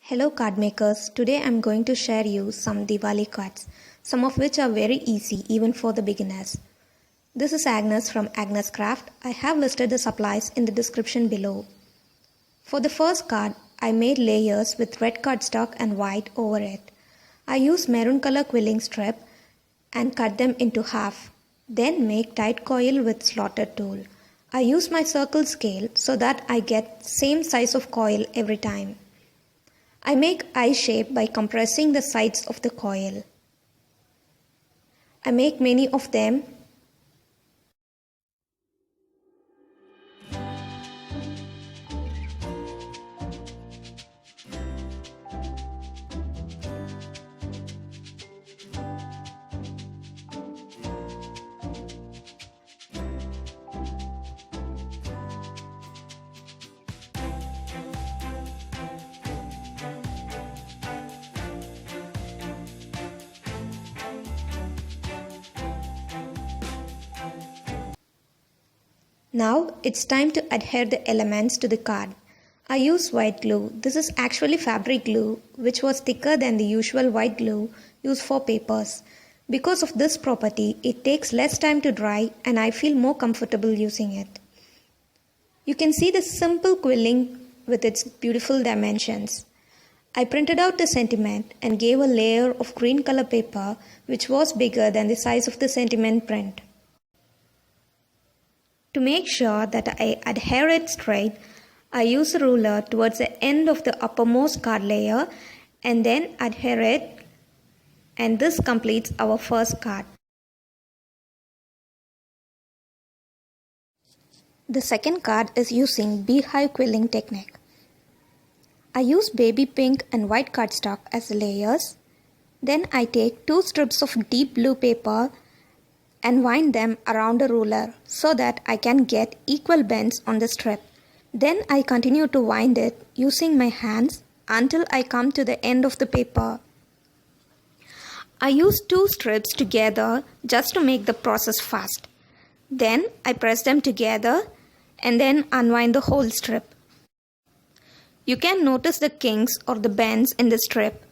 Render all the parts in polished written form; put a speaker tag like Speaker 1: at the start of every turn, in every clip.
Speaker 1: Hello card makers, today I am going to share you some Diwali cards, some of which are very easy even for the beginners. This is Agnes from Agnes Craft. I have listed the supplies in the description below. For the first card, I made layers with red cardstock and white over it. I used maroon color quilling strip and cut them into half. Then make tight coil with slaughter tool. I use my circle scale so that I get same size of coil every time. I make eye shape by compressing the sides of the coil. I make many of them. Now it's time to adhere the elements to the card. I use white glue. This is actually fabric glue, which was thicker than the usual white glue used for papers. Because of this property, it takes less time to dry and I feel more comfortable using it. You can see the simple quilling with its beautiful dimensions. I printed out the sentiment and gave a layer of green color paper which was bigger than the size of the sentiment print. To make sure that I adhere it straight, I use a ruler towards the end of the uppermost card layer and then adhere it, and this completes our first card. The second card is using beehive quilling technique. I use baby pink and white cardstock as the layers. Then I take 2 strips of deep blue paper and wind them around a ruler so that I can get equal bends on the strip. Then I continue to wind it using my hands until I come to the end of the paper. I use 2 strips together just to make the process fast. Then I press them together and then unwind the whole strip. You can notice the kinks or the bends in the strip.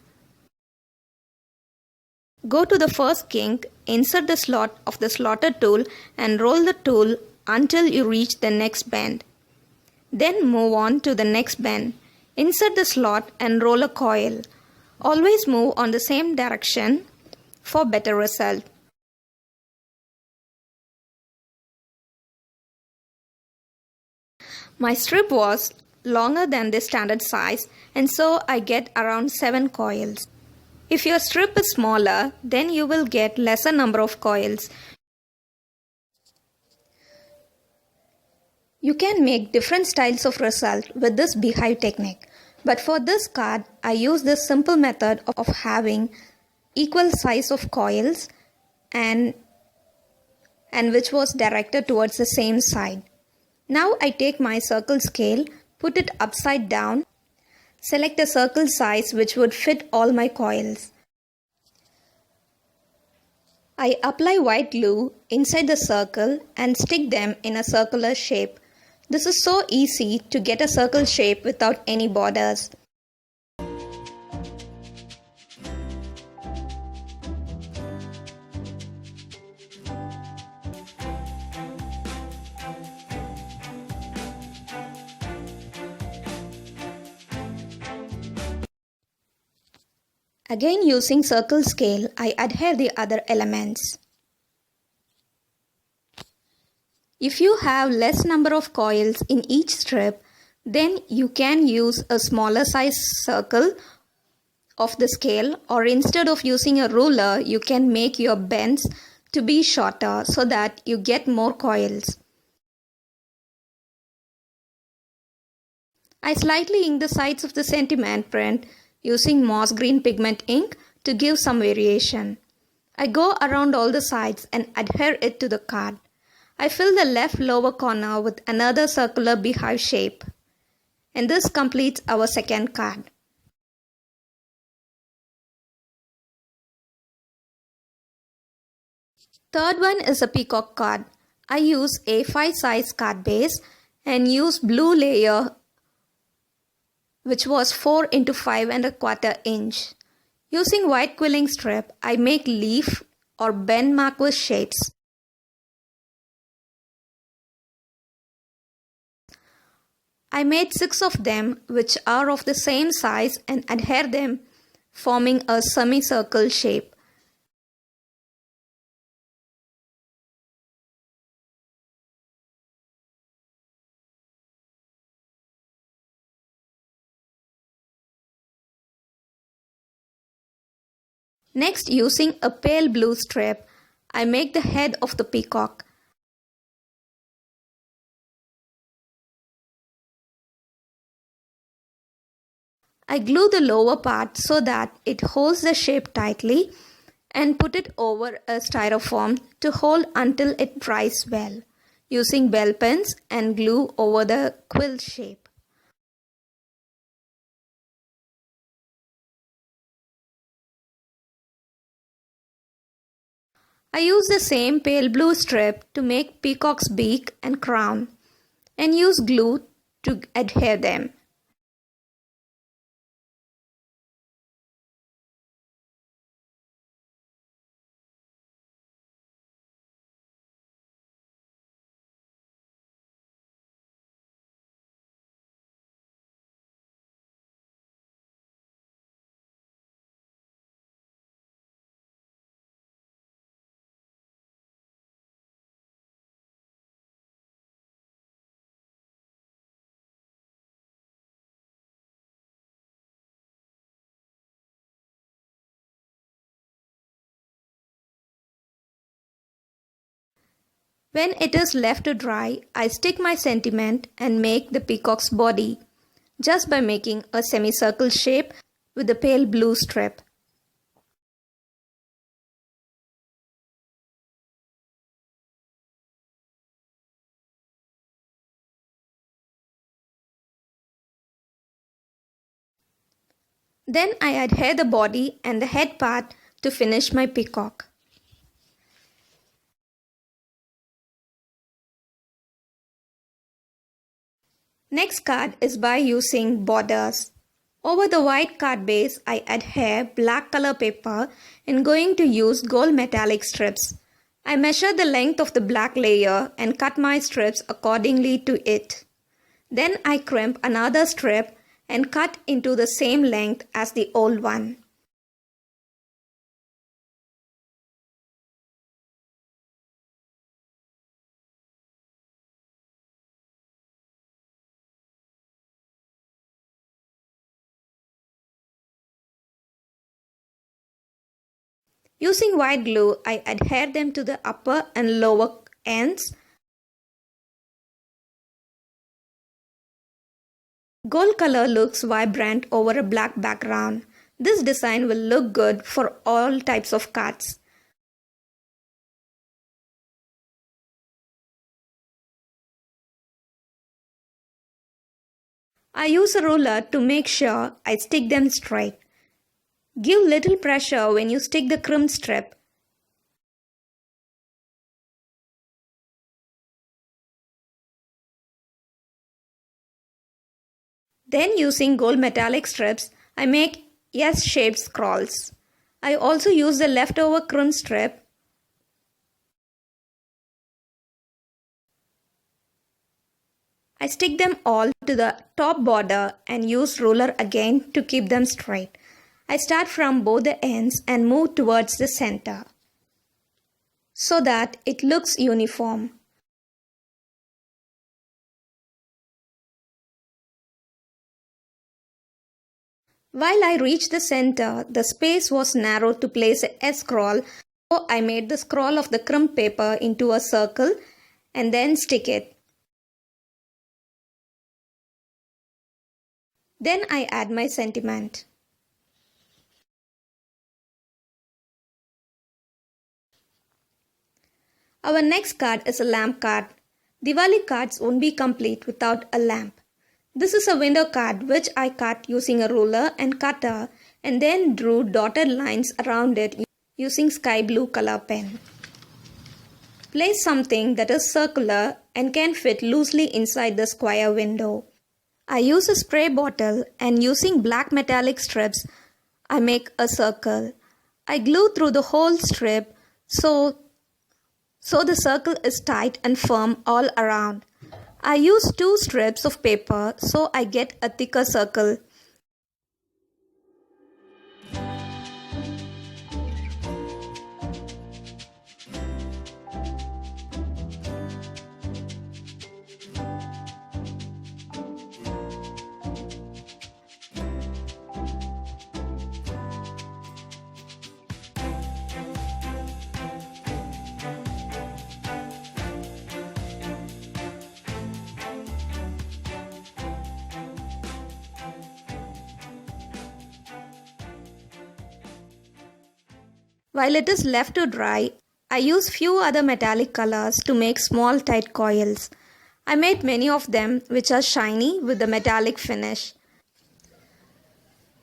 Speaker 1: Go to the first kink, insert the slot of the slaughter tool and roll the tool until you reach the next bend. Then move on to the next bend. Insert the slot and roll a coil. Always move on the same direction for better result. My strip was longer than the standard size and so I get around 7 coils. If your strip is smaller, then you will get lesser number of coils. You can make different styles of result with this beehive technique. But for this card, I use this simple method of having equal size of coils and which was directed towards the same side. Now I take my circle scale, put it upside down. Select a circle size which would fit all my coils. I apply white glue inside the circle and stick them in a circular shape. This is so easy to get a circle shape without any borders. Again using circle scale, I adhere the other elements. If you have less number of coils in each strip, then you can use a smaller size circle of the scale, or instead of using a ruler, you can make your bends to be shorter so that you get more coils. I slightly ink the sides of the sentiment print using moss green pigment ink to give some variation. I go around all the sides and adhere it to the card. I fill the left lower corner with another circular beehive shape. And this completes our second card. Third one is a peacock card. I use A5 size card base and use blue layer which was 4 into 5 and a quarter inch. Using white quilling strip, I make leaf or bend marquise shapes. I made 6 of them, which are of the same size, and adhere them, forming a semicircle shape. Next, using a pale blue strip, I make the head of the peacock. I glue the lower part so that it holds the shape tightly and put it over a styrofoam to hold until it dries well, using bell pens and glue over the quill shape. I use the same pale blue strip to make peacock's beak and crown and use glue to adhere them. When it is left to dry, I stick my sentiment and make the peacock's body, just by making a semicircle shape with the pale blue strip. Then I adhere the body and the head part to finish my peacock. Next card is by using borders. Over the white card base, I adhere black color paper and going to use gold metallic strips. I measure the length of the black layer and cut my strips accordingly to it. Then I crimp another strip and cut into the same length as the old one. Using white glue, I adhere them to the upper and lower ends. Gold color looks vibrant over a black background. This design will look good for all types of cards. I use a ruler to make sure I stick them straight. Give little pressure when you stick the crimp strip. Then using gold metallic strips, I make S-shaped scrolls. I also use the leftover crimp strip. I stick them all to the top border and use ruler again to keep them straight. I start from both the ends and move towards the center so that it looks uniform. While I reached the center, the space was narrow to place a S-scroll, so I made the scroll of the crimp paper into a circle and then stick it. Then I add my sentiment. Our next card is a lamp card. Diwali cards won't be complete without a lamp. This is a window card which I cut using a ruler and cutter and then drew dotted lines around it using sky blue color pen. Place something that is circular and can fit loosely inside the square window. I use a spray bottle and using black metallic strips, I make a circle. I glue through the whole strip so the circle is tight and firm all around. I use 2 strips of paper so I get a thicker circle. While it is left to dry, I use few other metallic colors to make small tight coils. I made many of them which are shiny with the metallic finish.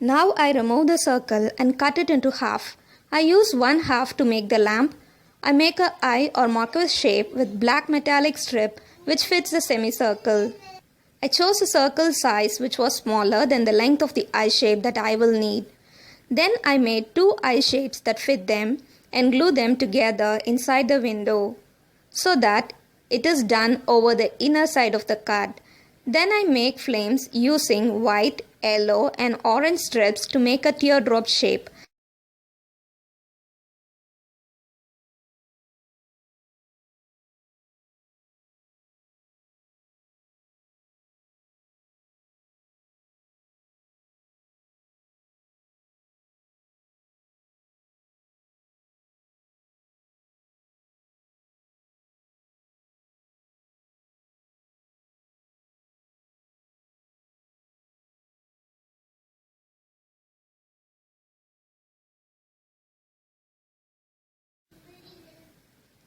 Speaker 1: Now I remove the circle and cut it into half. I use one half to make the lamp. I make a eye or marquise shape with black metallic strip which fits the semicircle. I chose a circle size which was smaller than the length of the eye shape that I will need. Then I made 2 eye shapes that fit them and glue them together inside the window so that it is done over the inner side of the card. Then I make flames using white, yellow and orange strips to make a teardrop shape.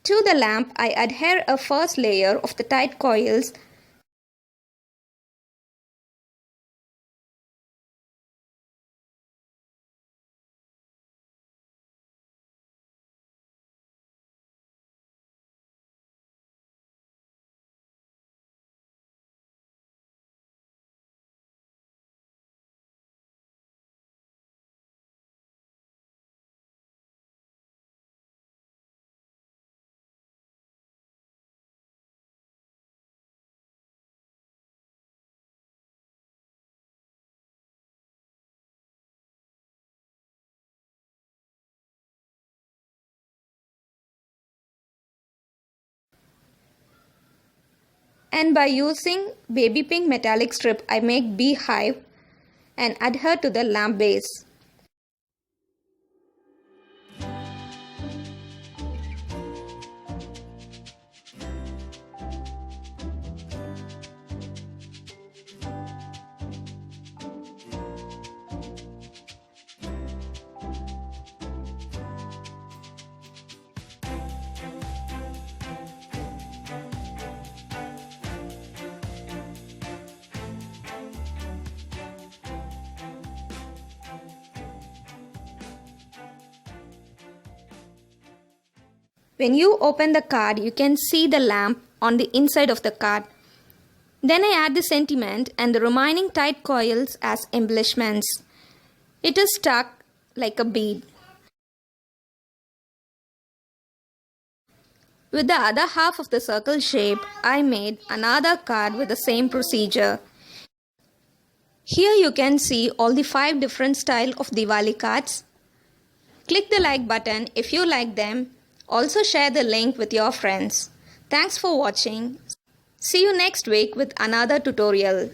Speaker 1: To the lamp, I adhere a first layer of the tight coils. And by using baby pink metallic strip, I make beehive and adhere to the lamp base. When you open the card, you can see the lamp on the inside of the card. Then I add the sentiment and the remaining tight coils as embellishments. It is stuck like a bead. With the other half of the circle shape, I made another card with the same procedure. Here you can see all the 5 different styles of Diwali cards. Click the like button if you like them. Also share the link with your friends. Thanks for watching. See you next week with another tutorial.